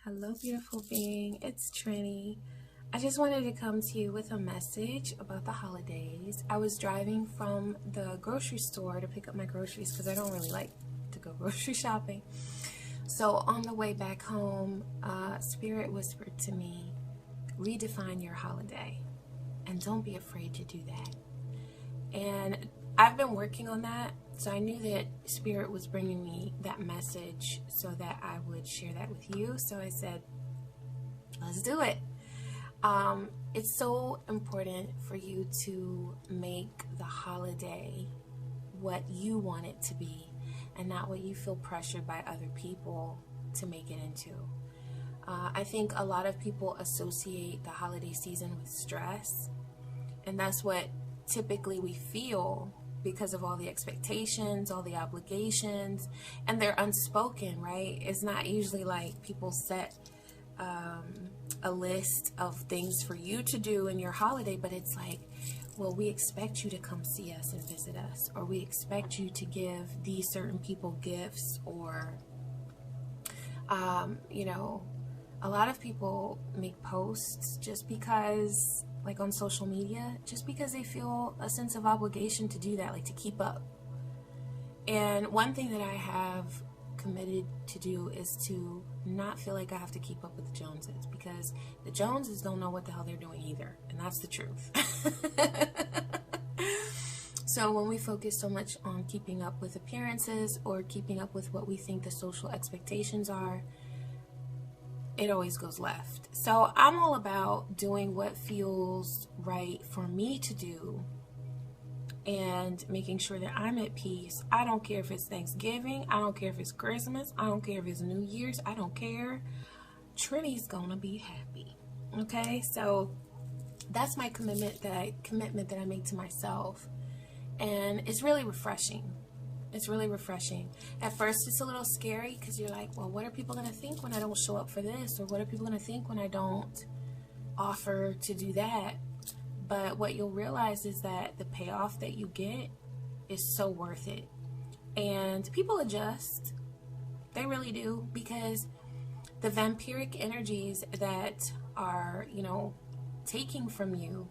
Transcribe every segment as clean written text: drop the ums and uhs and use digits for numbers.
Hello, beautiful being. It's Trini. I just wanted to come to you with a message about the holidays. I was driving from the grocery store to pick up my groceries because I don't really like to go grocery shopping. So on the way back home, Spirit whispered to me, redefine your holiday and don't be afraid to do that. And I've been working on that. So I knew that Spirit was bringing me that message so that I would share that with you. So I said, let's do it. It's so important for you to make the holiday what you want it to be and not what you feel pressured by other people to make it into. I think a lot of people associate the holiday season with stress, and that's what typically we feel because of all the expectations, all the obligations, and they're unspoken, right? It's not usually like people set a list of things for you to do in your holiday, but it's like, well, we expect you to come see us and visit us, or we expect you to give these certain people gifts, or, a lot of people make posts just because, like on social media, just because they feel a sense of obligation to do that, like to keep up. And one thing that I have committed to do is to not feel like I have to keep up with the Joneses, because the Joneses don't know what the hell they're doing either, and that's the truth. So when we focus so much on keeping up with appearances or keeping up with what we think the social expectations are, it always goes left. So I'm all about doing what feels right for me to do and making sure that I'm at peace. I don't care if it's Thanksgiving. I don't care if it's Christmas. I don't care if it's New Year's. I don't care. Trini's gonna be happy. Okay, so that's my commitment that I make to myself, and it's really refreshing. It's really refreshing. At first, it's a little scary because you're like, well, what are people going to think when I don't show up for this? Or what are people going to think when I don't offer to do that? But what you'll realize is that the payoff that you get is so worth it. And people adjust. They really do, because the vampiric energies that are, taking from you,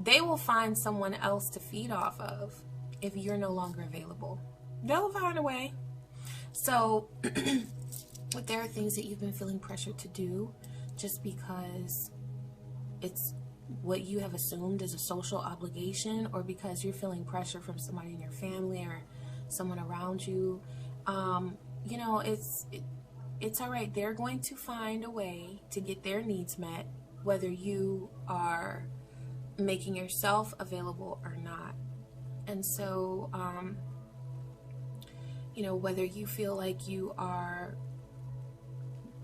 they will find someone else to feed off of. If you're no longer available, they'll find a way. So if there are things that you've been feeling pressured to do just because it's what you have assumed is a social obligation, or because you're feeling pressure from somebody in your family or someone around you, it's all right. They're going to find a way to get their needs met, whether you are making yourself available or not. And so, whether you feel like you are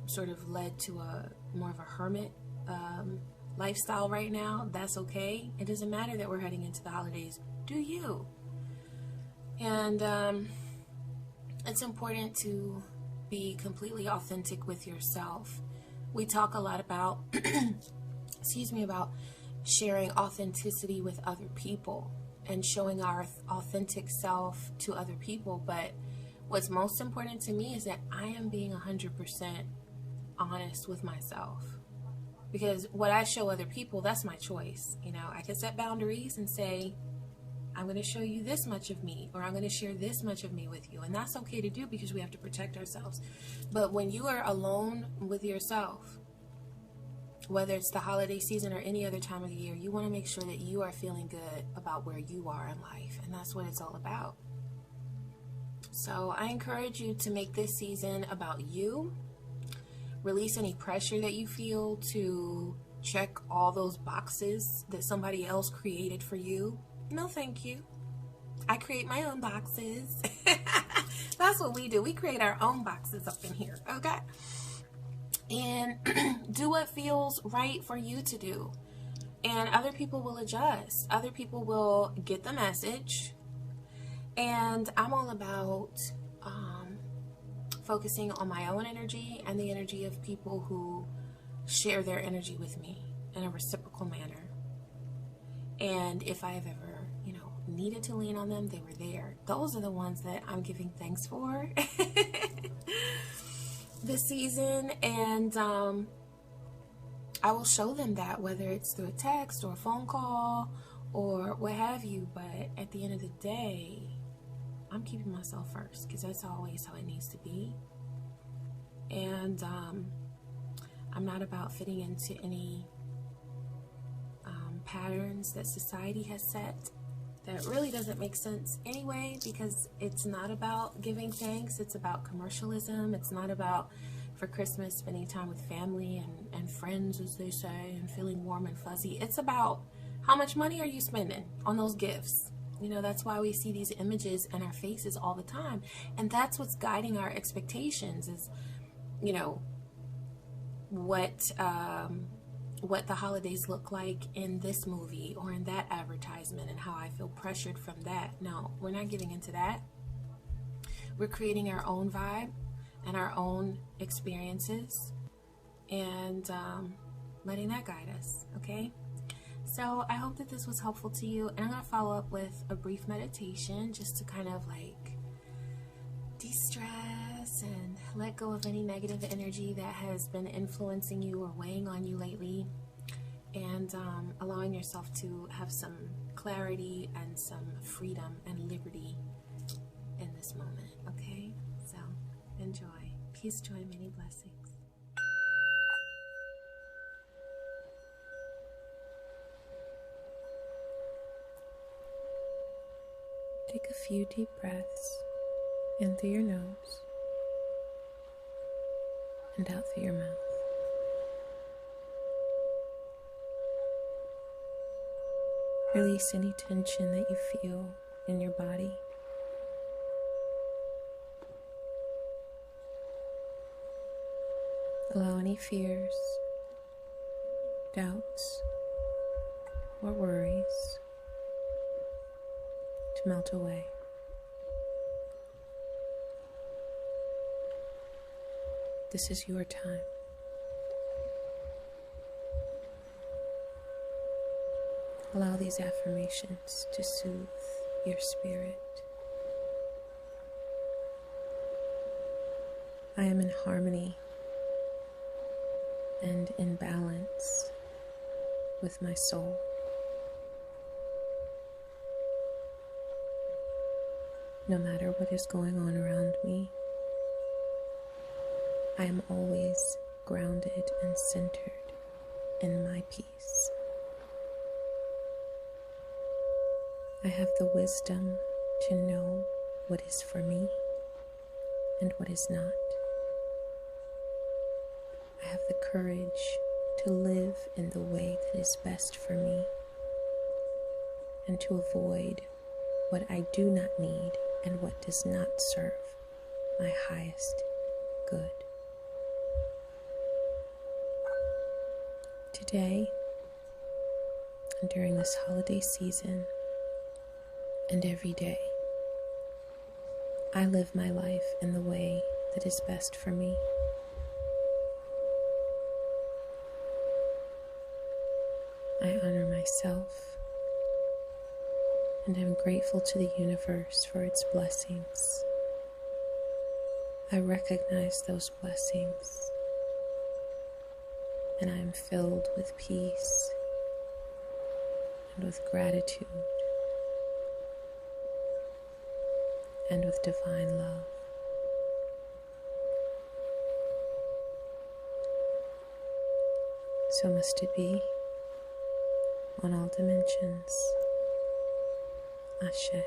sort of led to a more of a hermit lifestyle right now, that's okay. It doesn't matter that we're heading into the holidays. Do you? And it's important to be completely authentic with yourself. We talk a lot about, about sharing authenticity with other people and showing our authentic self to other people. But what's most important to me is that I am being 100% honest with myself. Because what I show other people, that's my choice. I can set boundaries and say, I'm going to show you this much of me, or I'm going to share this much of me with you. And that's okay to do because we have to protect ourselves. But when you are alone with yourself, whether it's the holiday season or any other time of the year, you want to make sure that you are feeling good about where you are in life. And that's what it's all about. So I encourage you to make this season about you. Release any pressure that you feel to check all those boxes that somebody else created for you. No, thank you. I create my own boxes. That's what we do. We create our own boxes up in here. Okay? And do what feels right for you to do. And other people will adjust. Other people will get the message. And I'm all about focusing on my own energy and the energy of people who share their energy with me in a reciprocal manner. And if I have ever, needed to lean on them, they were there. Those are the ones that I'm giving thanks for. this season, and I will show them that, whether it's through a text or a phone call or what have you. But at the end of the day, I'm keeping myself first, because that's always how it needs to be. And I'm not about fitting into any patterns that society has set. That really doesn't make sense anyway, because it's not about giving thanks. It's about commercialism. It's not about, for Christmas, spending time with family and friends, as they say, and feeling warm and fuzzy. It's about how much money are you spending on those gifts. You know, that's why we see these images in our faces all the time. And that's what's guiding our expectations, is, you know, what the holidays look like in this movie or in that advertisement, and how I feel pressured from that. No, we're not getting into that. We're creating our own vibe and our own experiences, and letting that guide us, okay? So I hope that this was helpful to you, and I'm going to follow up with a brief meditation just to kind of like de-stress and let go of any negative energy that has been influencing you or weighing on you lately, and allowing yourself to have some clarity and some freedom and liberty in this moment, okay? So enjoy. Peace, joy, many blessings. Take a few deep breaths in through your nose and out through your mouth. Release any tension that you feel in your body. Allow any fears, doubts, or worries to melt away. This is your time. Allow these affirmations to soothe your spirit. I am in harmony and in balance with my soul. No matter what is going on around me, I am always grounded and centered in my peace. I have the wisdom to know what is for me and what is not. I have the courage to live in the way that is best for me, and to avoid what I do not need and what does not serve my highest good. Today, and during this holiday season, and every day, I live my life in the way that is best for me. I honor myself, and am grateful to the universe for its blessings. I recognize those blessings, and I am filled with peace and with gratitude and with divine love. So must it be, on all dimensions. Ashe.